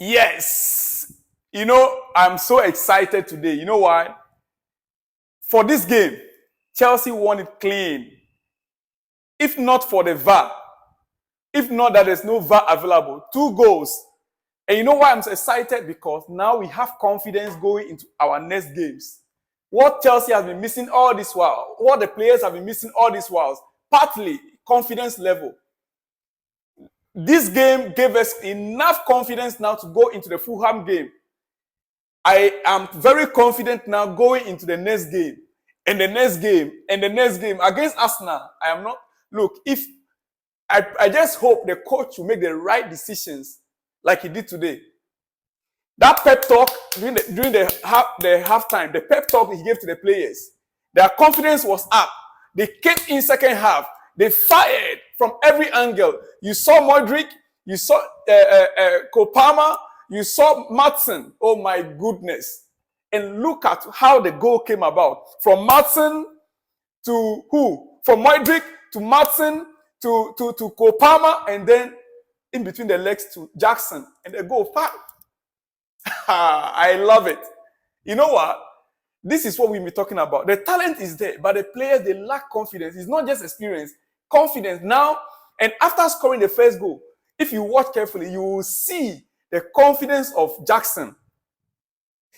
Yes. I'm so excited today. You know why? For this game, Chelsea won it clean. If not for the VAR, if not that there's no VAR available, 2 goals. And you know why I'm so excited? Because now we have confidence going into our next games. What Chelsea has been missing all this while, what the players have been missing all this while, partly confidence level. This game gave us enough confidence now to go into the Fulham game. I am very confident now going into the next game, and the next game, and the next game against Arsenal. I am not. Look, if I just hope the coach will make the right decisions like he did today. That pep talk during the halftime, the pep talk he gave to the players, their confidence was up. They came in second half. They fired from every angle. You saw Modric, you saw Kopama, you saw Maatsen. Oh my goodness. And look at how the goal came about. From Maatsen to who? From Modric to Maatsen to Kopama, and then in between the legs to Jackson. And the goal. I love it. You know what? This is what we've been talking about. The talent is there, but the players, they lack confidence. It's not just experience. Confidence now. And after scoring the first goal, if you watch carefully, you will see the confidence of Jackson.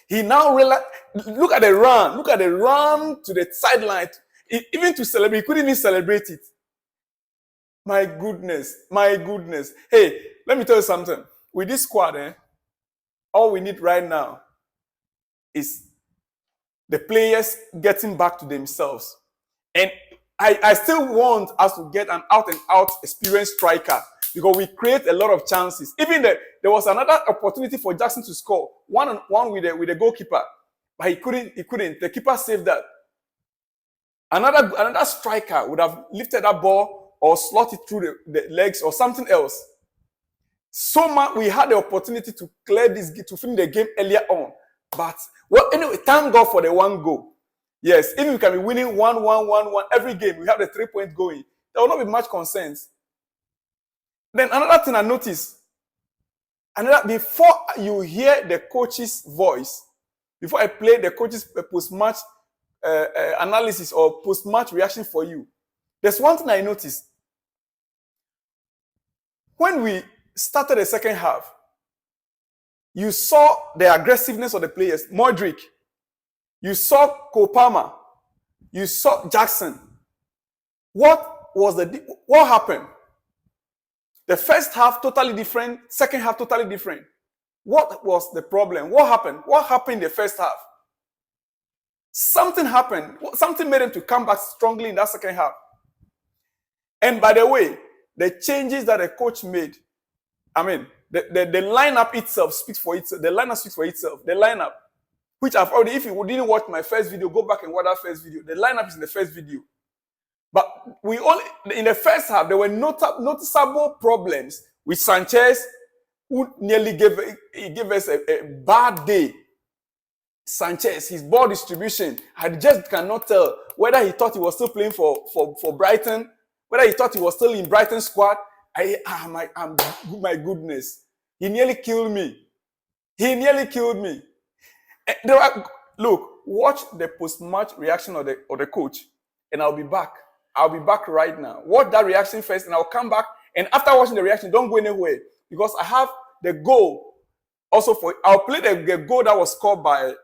He now realized, look at the run to the sideline. Even to celebrate, he couldn't even celebrate it. My goodness. Hey, let me tell you something. With this squad, all we need right now is the players getting back to themselves. And I still want us to get an out-and-out experienced striker, because we create a lot of chances. Even there was another opportunity for Jackson to score, one-on-one with the goalkeeper, but he couldn't. The keeper saved that. Another striker would have lifted that ball or slotted through the legs or something else. So much we had the opportunity to clear this, to finish the game earlier on. But anyway, thank God for the 1 goal. Yes, even we can be winning 1-1 every game, we have the 3 points going. There will not be much concerns. Then another thing I noticed, before you hear the coach's voice, before I play the coach's post-match analysis or post-match reaction for you, there's one thing I noticed. When we started the second half, you saw the aggressiveness of the players. Modric, you saw Kopama, you saw Jackson. What happened? The first half totally different, second half totally different. What was the problem? What happened? What happened in the first half? Something happened. Something made them to come back strongly in that second half. And by the way, the changes that the coach made, the lineup itself speaks for itself. The lineup speaks for itself. The lineup, which I've already, if you didn't watch my first video, go back and watch that first video. The lineup is in the first video. But in the first half, there were noticeable problems with Sanchez, who nearly gave us a bad day. Sanchez, his ball distribution, I just cannot tell whether he thought he was still playing for Brighton, whether he thought he was still in Brighton's squad. My goodness. He nearly killed me. Look, watch the post-match reaction of the coach, and I'll be back. I'll be back right now. Watch that reaction first, and I'll come back. And after watching the reaction, don't go anywhere, because I have the goal also I'll play the goal that was scored by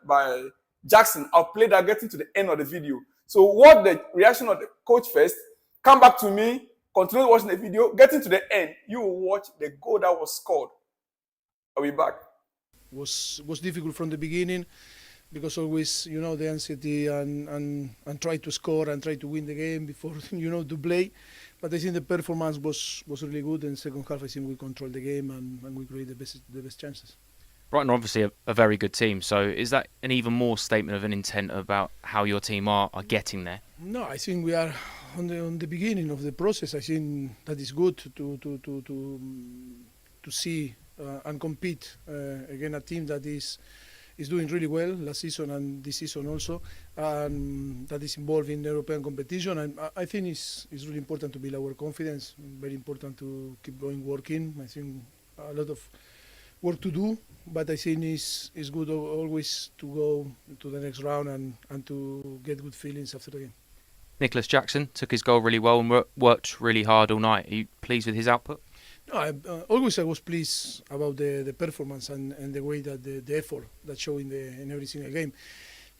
Jackson. I'll play that getting to the end of the video. So watch the reaction of the coach first. Come back to me. Continue watching the video. Getting to the end, you will watch the goal that was scored. I'll be back. Was difficult from the beginning, because always, the anxiety and try to score and try to win the game before, to play. But I think the performance was really good. In second half, I think we controlled the game and we created the best chances. Brighton are obviously a very good team. So is that an even more statement of an intent about how your team are getting there? No, I think we are on the beginning of the process. I think that is good to see and compete against a team that is doing really well last season and this season also, and that is involved in European competition. And I think it's really important to build our confidence. Very important to keep going working. I think a lot of work to do but I think it's good always to go to the next round and to get good feelings after the game. Nicholas Jackson took his goal really well and worked really hard all night. Are you pleased with his output? No, always I was pleased about the performance and the way that the effort that show in every single game.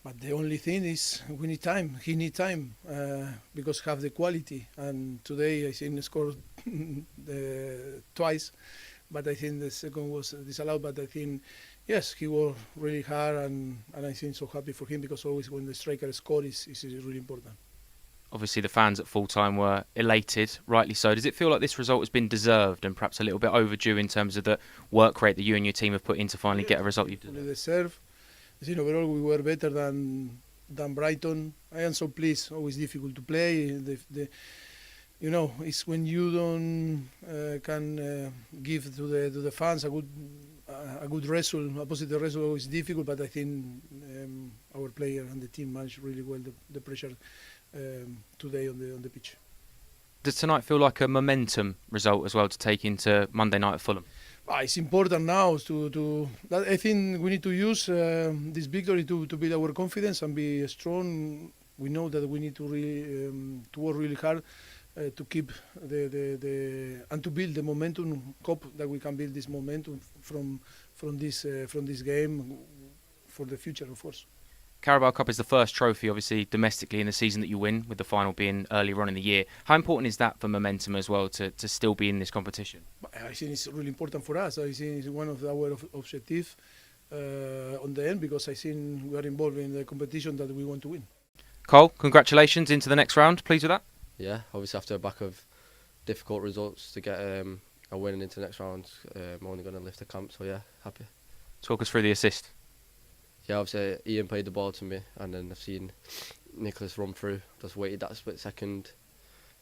But the only thing is we need time. He need time because have the quality. And today I think he scored twice, but I think the second was disallowed. But I think yes, he worked really hard, and I think so happy for him because always when the striker scores is really important. Obviously, the fans at full time were elated, rightly so. Does it feel like this result has been deserved and perhaps a little bit overdue in terms of the work rate that you and your team have put in to finally get a result you've done? Deserve. I think overall we were better than Brighton. I am so pleased. Always difficult to play. It's when you don't can give to the fans a good result, a positive result is difficult. But I think our player and the team managed really well the pressure today on the pitch. Does tonight feel like a momentum result as well to take into Monday night at Fulham? It's important now I think we need to use this victory to build our confidence and be strong. We know that we need to really to work really hard to keep and to build the momentum. Hope that we can build this momentum from this game for the future, of course. Carabao Cup is the first trophy, obviously, domestically in the season that you win, with the final being earlier on in the year. How important is that for momentum as well, to still be in this competition? I think it's really important for us. I think it's one of our objectives on the end, because I think we are involved in the competition that we want to win. Cole, congratulations into the next round. Pleased with that? Yeah, obviously after a back of difficult results to get a win into the next round, I'm only going to lift the camp, so yeah, happy. Talk us through the assist. Yeah, obviously Ian played the ball to me, and then I've seen Nicholas run through, just waited that split second,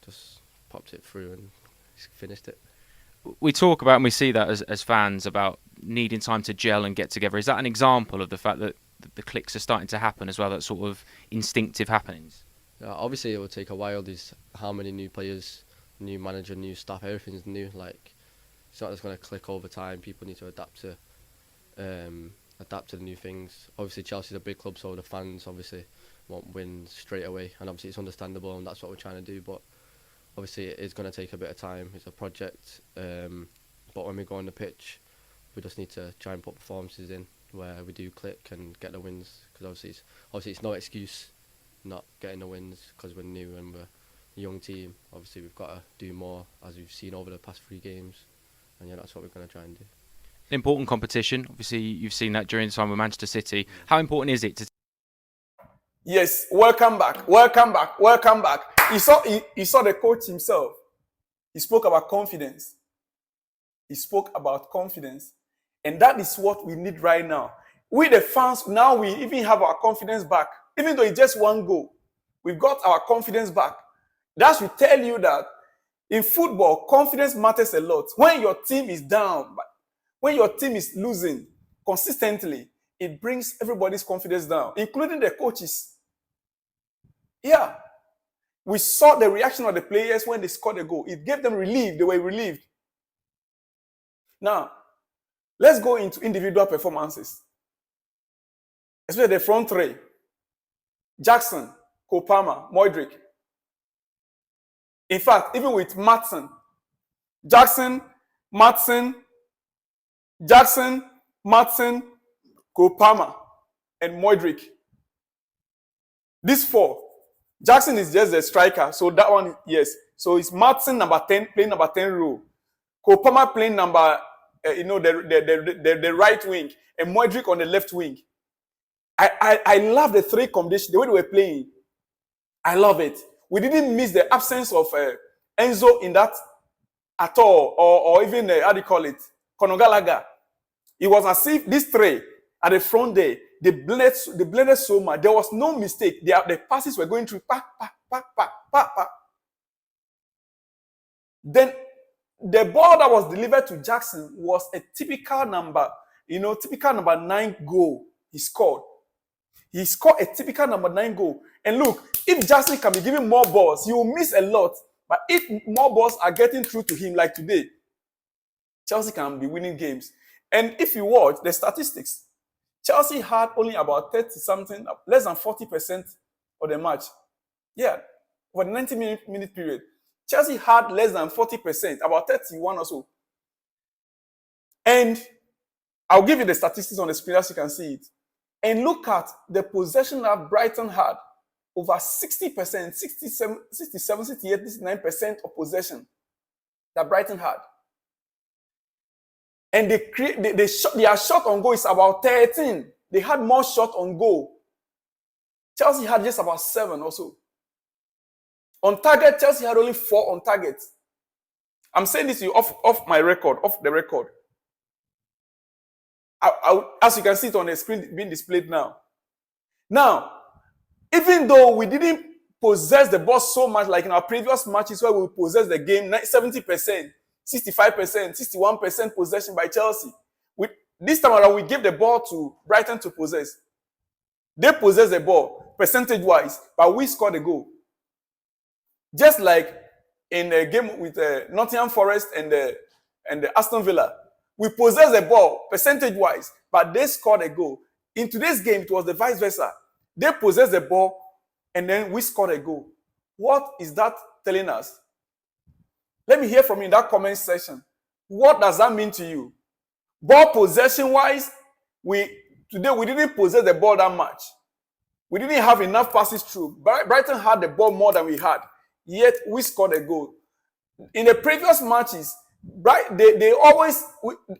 just popped it through and finished it. We talk about and we see that as fans about needing time to gel and get together. Is that an example of the fact that the clicks are starting to happen as well, that sort of instinctive happenings? Yeah, obviously it will take a while. There's how many new players, new manager, new staff, everything's new. Like, it's not just going to click over time. People need to adapt to the new things. Obviously Chelsea's a big club, so the fans obviously won't win straight away, and obviously it's understandable, and that's what we're trying to do. But obviously it is going to take a bit of time. It's a project, but when we go on the pitch, we just need to try and put performances in where we do click and get the wins, because obviously it's no excuse not getting the wins because we're new and we're a young team. Obviously we've got to do more, as we've seen over the past 3 games, and yeah, that's what we're going to try and do. An important competition. Obviously, you've seen that during the time with Manchester City. How important is it to? Yes, welcome back. You saw the coach himself. He spoke about confidence. And that is what we need right now. We, the fans, now we even have our confidence back. Even though it's just 1 goal, we've got our confidence back. That should tell you that in football, confidence matters a lot. When your team is down, when your team is losing consistently, it brings everybody's confidence down, including the coaches. Yeah. We saw the reaction of the players when they scored a goal. It gave them relief. They were relieved. Now, let's go into individual performances. Especially the front 3. Jackson, Kopama, Modric. In fact, even with Maatsen, Jackson, Maatsen, Kopama, and Modric. These 4. Jackson is just the striker, so that one, yes. So it's Maatsen number 10 playing number 10 role. Kopama playing number, the right wing, and Modric on the left wing. I love the 3 combinations, the way they were playing. I love it. We didn't miss the absence of Enzo in that at all, or even how do you call it, Conor Gallagher. It was as if these 3 at the front there, they blended so much. There was no mistake. The passes were going through. Then the ball that was delivered to Jackson was a typical number 9 goal he scored. He scored a typical number 9 goal. And look, if Jackson can be given more balls, he will miss a lot. But if more balls are getting through to him like today, Chelsea can be winning games. And if you watch the statistics, Chelsea had only about 30-something, less than 40% of the match. Yeah, for the 90-minute period. Chelsea had less than 40%, about 31 or so. And I'll give you the statistics on the screen as you can see it. And look at the possession that Brighton had. Over 60%, 67, 68, 69% of possession that Brighton had. And their shot on goal is about 13. They had more shot on goal. Chelsea had just about 7 or so. On target, Chelsea had only 4 on target. I'm saying this to you off the record. As you can see it on the screen being displayed now. Now, even though we didn't possess the ball so much like in our previous matches where we possessed the game 70%, 65%, 61% possession by Chelsea. This time around, we gave the ball to Brighton to possess. They possessed the ball percentage-wise, but we scored a goal. Just like in the game with Nottingham Forest and the Aston Villa. We possessed the ball percentage-wise, but they scored a goal. In today's game, it was the vice versa. They possessed the ball, and then we scored a goal. What is that telling us? Let me hear from you in that comment section. What does that mean to you? Ball possession-wise, today we didn't possess the ball that much. We didn't have enough passes through. Brighton had the ball more than we had, yet we scored a goal. In the previous matches, they always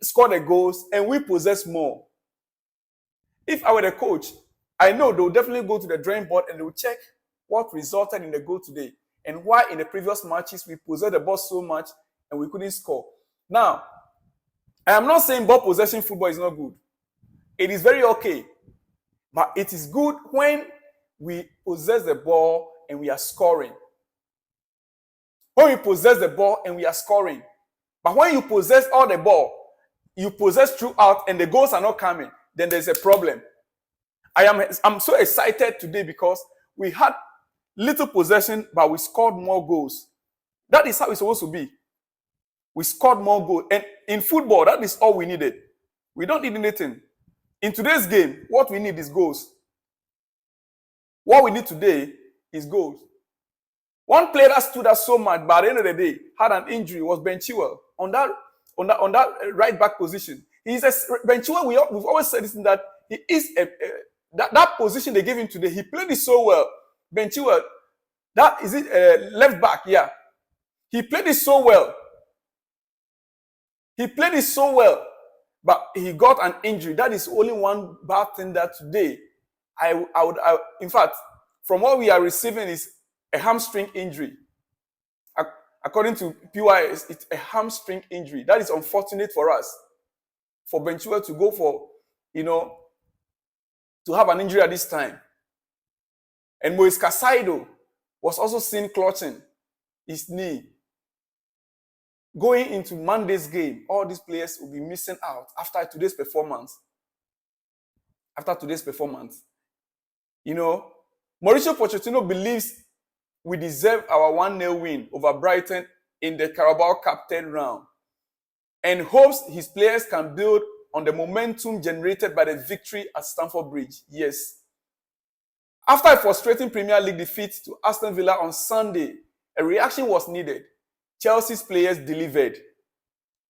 score the goals and we possess more. If I were the coach, I know they'll definitely go to the drawing board and they'll check what resulted in the goal today and why in the previous matches we possessed the ball so much and we couldn't score. Now, I am not saying ball possession football is not good. It is very okay. But it is good when we possess the ball and we are scoring. When we possess the ball and we are scoring. But when you possess all the ball, you possess throughout and the goals are not coming, then there's a problem. I'm so excited today because we had little possession, but we scored more goals. That is how it's supposed to be. We scored more goals. And in football, that is all we needed. We don't need anything. In today's game, what we need is goals. What we need today is goals. One player that stood out so much, but at the end of the day, had an injury, was Ben Chilwell on that right back position. Ben Chilwell, we've always said this, that he is that position they gave him today. He played it so well. Ben Chilwell, left back, yeah. He played it so well. But he got an injury. That is only one bad thing that today, in fact, from what we are receiving is a hamstring injury. According to PYS, it's a hamstring injury. That is unfortunate for us. For Ben Chilwell to go for, to have an injury at this time. And Moise Caicedo was also seen clutching his knee. Going into Monday's game, all these players will be missing out after today's performance. Mauricio Pochettino believes we deserve our 1-0 win over Brighton in the Carabao Cup third round and hopes his players can build on the momentum generated by the victory at Stamford Bridge. Yes. After a frustrating Premier League defeat to Aston Villa on Sunday, a reaction was needed. Chelsea's players delivered.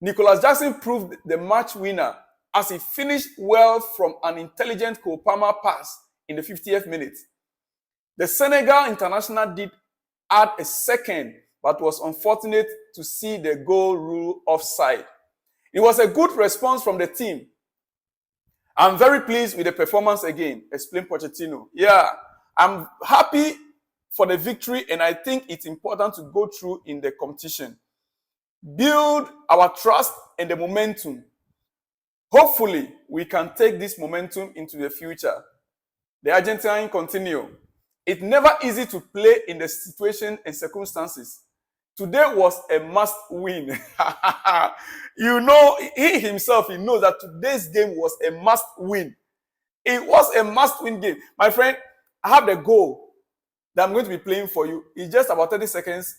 Nicholas Jackson proved the match winner as he finished well from an intelligent Cole Palmer pass in the 50th minute. The Senegal international did add a second, but was unfortunate to see the goal rule offside. It was a good response from the team. I'm very pleased with the performance again, explained Pochettino. Yeah, I'm happy for the victory, and I think it's important to go through in the competition. Build our trust and the momentum. Hopefully, we can take this momentum into the future. The Argentine continued. It's never easy to play in the situation and circumstances. Today was a must win. He himself, he knows that today's game was a must win. It was a must win game. My friend, I have the goal that I'm going to be playing for you. It's just about 30 seconds,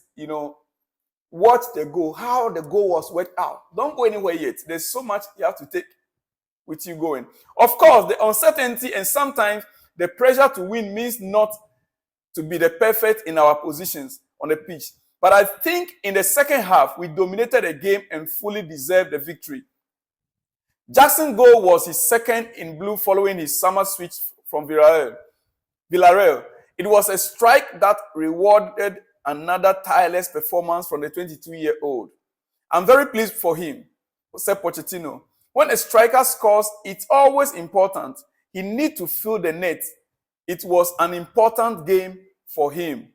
watch the goal, how the goal was worked out. Don't go anywhere yet. There's so much you have to take with you going. Of course, the uncertainty and sometimes the pressure to win means not to be the perfect in our positions on the pitch. But I think in the second half, we dominated the game and fully deserved the victory. Jackson's goal was his second in blue following his summer switch from Villarreal. It was a strike that rewarded another tireless performance from the 22-year-old. I'm very pleased for him, said Pochettino. When a striker scores, it's always important. He needs to fill the net. It was an important game for him.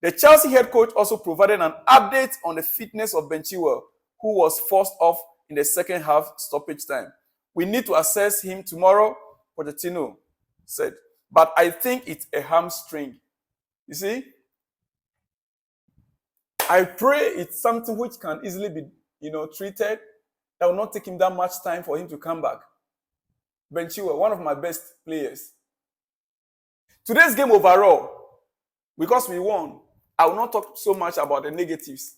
The Chelsea head coach also provided an update on the fitness of Ben Chilwell, who was forced off in the second half stoppage time. We need to assess him tomorrow, Pochettino said. But I think it's a hamstring. You see? I pray it's something which can easily be, treated. That will not take him that much time for him to come back. Ben Chilwell, one of my best players. Today's game overall, because we won, I will not talk so much about the negatives.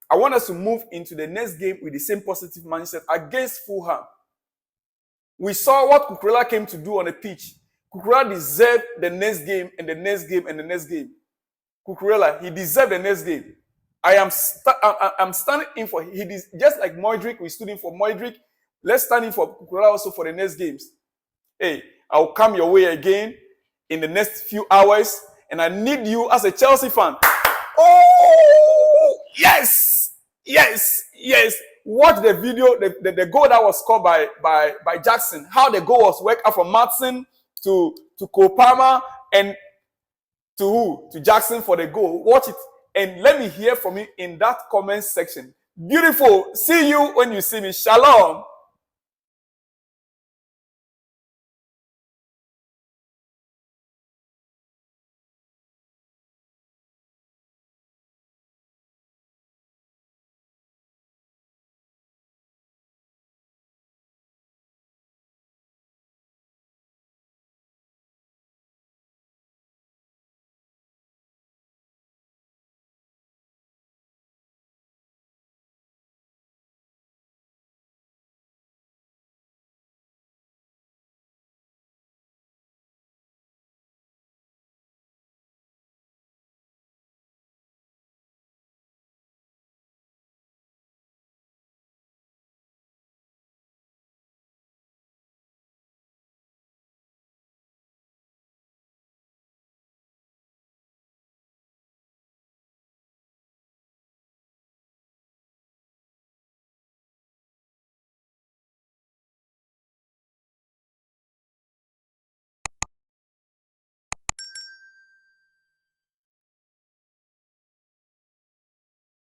I want us to move into the next game with the same positive mindset against Fulham. We saw what Cucurella came to do on the pitch. Cucurella deserved the next game and the next game and the next game. Cucurella, he deserved the next game. I'm standing in for just like Modric, we stood in for Modric. Let's stand in for Cucurella also for the next games. Hey, I'll come your way again in the next few hours, and I need you as a Chelsea fan. Oh, yes, yes, yes. Watch the video, the goal that was scored by Jackson. How the goal was worked out from Matson to Kopama and to who? To Jackson for the goal. Watch it. And let me hear from you in that comment section. Beautiful. See you when you see me. Shalom.